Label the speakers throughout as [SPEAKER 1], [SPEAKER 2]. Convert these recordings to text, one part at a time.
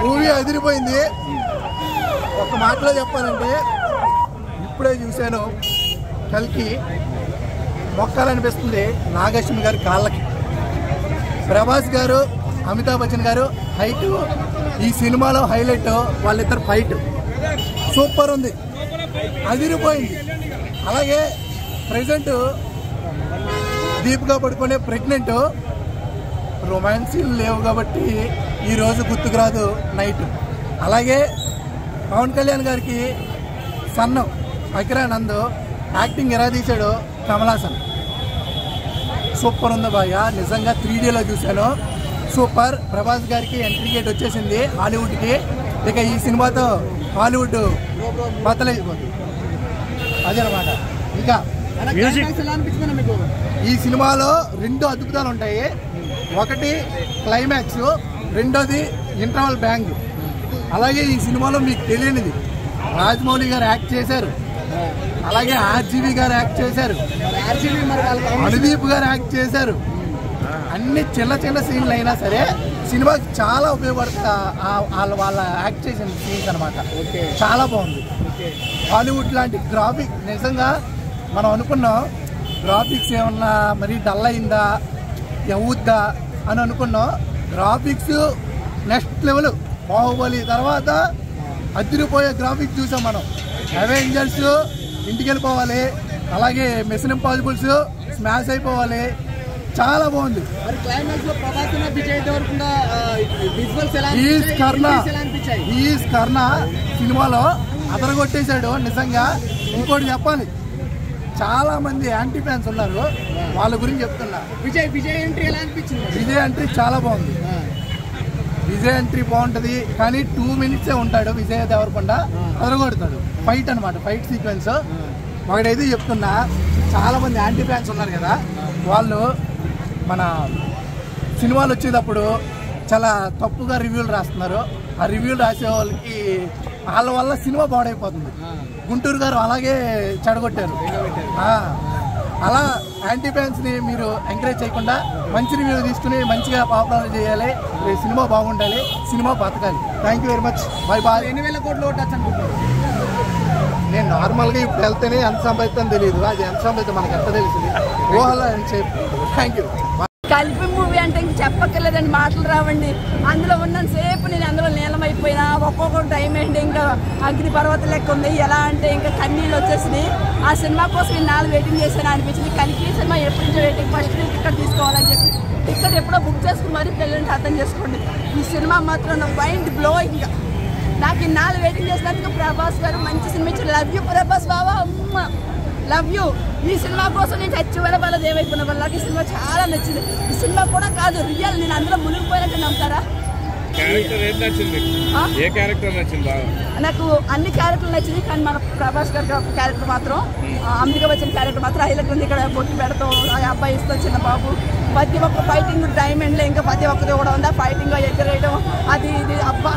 [SPEAKER 1] Movie అదిరిపోయింది. ఒక మాటలో చెప్పాలంటే ఇప్పుడే చూశాను, కల్కి మొక్కాలనిపిస్తుంది నాగేశ్వరి గారి కాళ్ళకి. ప్రభాస్ గారు, అమితాబ్ బచ్చన్ గారు హైట్, ఈ సినిమాలో హైలైట్ వాళ్ళిద్దరు ఫైట్ సూపర్ ఉంది, అదిరిపోయింది. అలాగే ప్రజెంట్ దీపికా పడుకునే ప్రెగ్నెంట్, రొమాన్సీలు లేవు కాబట్టి ఈరోజు గుర్తుకు రాదు నైట్. అలాగే పవన్ కళ్యాణ్ గారికి సన్నం అకిరానంద్ యాక్టింగ్ ఎలా తీశాడో కమల్ హాసన్ సూపర్ ఉంది బాగా, నిజంగా 3Dలో చూశాను, సూపర్. ప్రభాస్ గారికి ఎంట్రీ గేట్ వచ్చేసింది హాలీవుడ్కి. ఇక ఈ సినిమాతో హాలీవుడ్ బద్దలైపోతుంది, అదనమాట. ఇంకా ఈ సినిమాలో 2 అద్భుతాలు ఉంటాయి. ఒకటి క్లైమాక్స్, రెండోది ఇంటర్వల్ బ్యాంగ్. అలాగే ఈ సినిమాలో మీకు తెలియనిది రాజమౌళి గారు యాక్ట్ చేశారు, అలాగే ఆర్జీవి గారు యాక్ట్ చేశారు, అనుదీప్ గారు యాక్ట్ చేశారు. అన్ని చిన్న చిన్న సీన్లు అయినా సరే సినిమాకి చాలా ఉపయోగపడుతుంది వాళ్ళ యాక్ట్ చేసిన సీన్స్ అనమాట. చాలా బాగుంది. హాలీవుడ్ లాంటి గ్రాఫిక్, నిజంగా మనం అనుకున్నాం గ్రాఫిక్స్ ఏమన్నా మరీ డల్ అయిందా అవుద్దా అని అనుకున్నాం. Graphics next level. బాహుబలి తర్వాత అదిరిపోయే గ్రాఫిక్స్ చూసాం మనం. అవెంజర్స్ ఇంటికి వెళ్ళిపోవాలి, అలాగే మిషన్ ఇంపాసిబుల్స్ స్మాష్ అయిపోవాలి, చాలా బాగుంది. ఈజ్ కర్ణ సినిమాలో అదరగొట్టేశాడు నిజంగా. ఇంకోటి చెప్పాలి, చాలా మంది యాంటీ ఫ్యాన్స్ ఉన్నారు, వాళ్ళ గురించి చెప్తున్నా. విజయ్ ఎంట్రీ ఎలా అనిపించింది? విజయ్ ఎంట్రీ చాలా బాగుంది. విజయ్ ఎంట్రీ బాగుంటది, కానీ 2 minutes ఉంటాడు విజయ్ దేవరకొండ, అదరగొడతాడు. ఫైట్ అనమాట, ఫైట్ సీక్వెన్స్. ఒకటైతే చెప్తున్నా, చాలా మంది యాంటీ ఫ్యాన్స్ ఉన్నారు కదా, వాళ్ళు మన సినిమాలు వచ్చేటప్పుడు చాలా తప్పుగా రివ్యూలు రాస్తున్నారు. ఆ రివ్యూలు రాసే వాళ్ళకి వాళ్ళ వల్ల సినిమా పాడైపోతుంది. గుంటూరు గారు అలాగే చెడగొట్టారు. అలా యాంటీ ఫ్యాన్స్ని మీరు ఎంకరేజ్ చేయకుండా మంచి రివ్యూ తీసుకుని మంచిగా పాపులర్ చేయాలి, సినిమా బాగుండాలి, సినిమా బతకాలి. Thank you very much. Bye bye. 8,000 కోట్లు ఓటచ్చు అనుకుంటున్నాను నేను. నార్మల్గా ఇప్పుడు వెళ్తేనే ఎంత సంపాదిస్తాను తెలియదు, అది ఎంత సంపాదిస్తే మనకు ఎంత తెలిసింది ఊహలో అని చెప్పి. Thank you.
[SPEAKER 2] కలిపి మూవీ అంటే ఇంక చెప్పక్కర్లేదండి, మాటలు రావండి. అందులో ఉన్నంత సేపు నేను అందులో నీలమైపోయినా, ఒక్కొక్క టైం ఏంటి ఇంకా అగ్ని పర్వతం లెక్క ఉంది. ఎలా అంటే ఇంకా కన్నీళ్ళు వచ్చేసినాయి. ఆ సినిమా కోసం ఇన్నాళ్ళు వెయిటింగ్ చేశాను అనిపించింది. కలిపి సినిమా ఎప్పటి నుంచో వెయిటింగ్, ఫస్ట్ నేను టికెట్ తీసుకోవాలని చెప్పి టికెట్ ఎప్పుడో బుక్ చేసుకుని మరీ పిల్లల్ని అర్థం చేసుకోండి. ఈ సినిమా మాత్రం నా మైండ్ బ్లోయింగ్. నాకు ఇన్నాళ్ళు వెయిటింగ్ చేసినందుకు ప్రభాస్ గారు మంచి సినిమా ఇచ్చారు. లవ్ యూ ప్రభాస్ బాబా, అమ్మ లవ్ యూ. ఈ సినిమా కోసం నేను చచ్చి వల్ల వాళ్ళ దేవైపోయిన వల్ల నాకు ఈ సినిమా చాలా నచ్చింది. ఈ సినిమా కూడా కాదు, రియల్. నేను అందులో మునిగిపోయినట్టు నమ్ముతారా? నాకు అన్ని క్యారెక్టర్లు నచ్చింది, కానీ మన ప్రభాస్ గారి క్యారెక్టర్ మాత్రం, అంబికా బచ్చన్ క్యారెక్టర్ మాత్రం హైలైట్ ఉంది. ఇక్కడ బొట్టు పెడతాం, అబ్బాయి ఇస్తాం చిన్న బాబు, ప్రతి ఒక్క ఫైటింగ్ డైమండ్లో ఇంకా ప్రతి ఒక్కది కూడా ఉంది. ఫైటింగ్ ఎగరేయడం అది ఇది, అబ్బా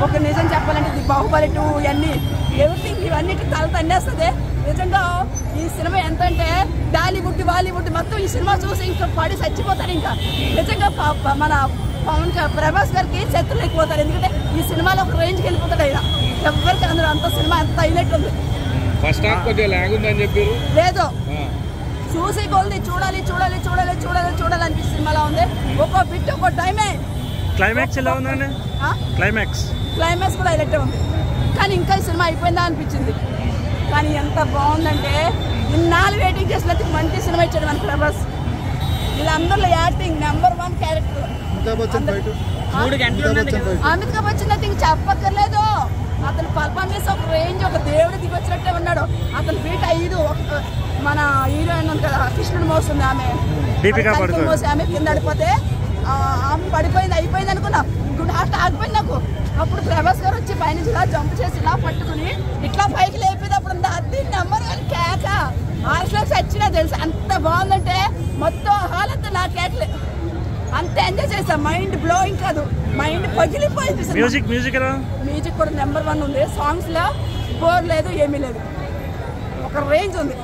[SPEAKER 2] ఒక నిజం చెప్పాలంటే ఇది బాహుబలి 2 ఇవన్నీ ఎవ్రీథింగ్ ఇవన్నిటి తల తండేస్తుంది. నిజంగా ఈ సినిమా ఎంత అంటే బాలీవుడ్ బాలీవుడ్ మొత్తం ఈ సినిమా చూసి ఇంకా పడి చచ్చిపోతారు. ఇంకా నిజంగా మన ప్రభాస్ గారికి శత్రులు ఎక్కువతారు, ఎందుకంటే ఈ సినిమాలో ఒక రేంజ్కి వెళ్ళిపోతాడు ఆయన. ఎవరికి అందరూ అంత సినిమా అంత హైలైట్ ఉంది. లేదు, చూసి కొద్ది చూడాలి చూడాలి చూడాలి చూడాలి చూడాలి అనిపి సినిమాలో ఉంది. ఒక్కో బిట్ ఒక్కో టైమే.
[SPEAKER 3] క్లైమాక్స్ ఎలా ఉందండి?
[SPEAKER 2] క్లైమాక్స్ కూడా హైలైట్ ఉంది, కానీ ఇంకా ఈ సినిమా అయిపోయిందా అనిపించింది. కానీ ఎంత బాగుందంటే ఇన్నాళ్ళు వెయిటింగ్ చేసినందుకు మంచి సినిమా ఇచ్చాడు మన ప్రభాస్. వీళ్ళందరిలో acting number 1 character. Amitabh Bachchan అయితే ఇంక చెప్పక్కర్లేదు. అతను పర్ఫార్మెన్స్ ఒక రేంజ్, ఒక దేవుడు దిగొచ్చినట్టే ఉన్నాడు. అతను ఫీట్ 5. మన హీరోయిన్ ఉంది కదా, కృష్ణుడు మోస్తుంది ఆమె, మోసి ఆమె కింద పడిపోతే ఆమె పడిపోయింది, అయిపోయింది అనుకున్నా. గుడ్ హార్ట్ ఆగిపోయింది నాకు. అప్పుడు ప్రభాస్ గారు వచ్చి పైనుంచి ఇలా జంప్ చేసి ఇలా పట్టుకుని ఇట్లా పైకి లేపేటప్పుడు అది నెంబర్ 1 కేక. ఆర్స్లో చచ్చినా తెలుసు, అంత బాగుందంటే మొత్తం హాల్ అంతా నా కేకలే. అంత ఎంజాయ్ చేసా, మైండ్ బ్లోయింగ్ కాదు, మైండ్ పగిలిపోయింది. మ్యూజిక్ కూడా నెంబర్ 1 ఉంది. సాంగ్స్ లో బోర్ లేదు, ఏమీ లేదు, ఒక రేంజ్ ఉంది.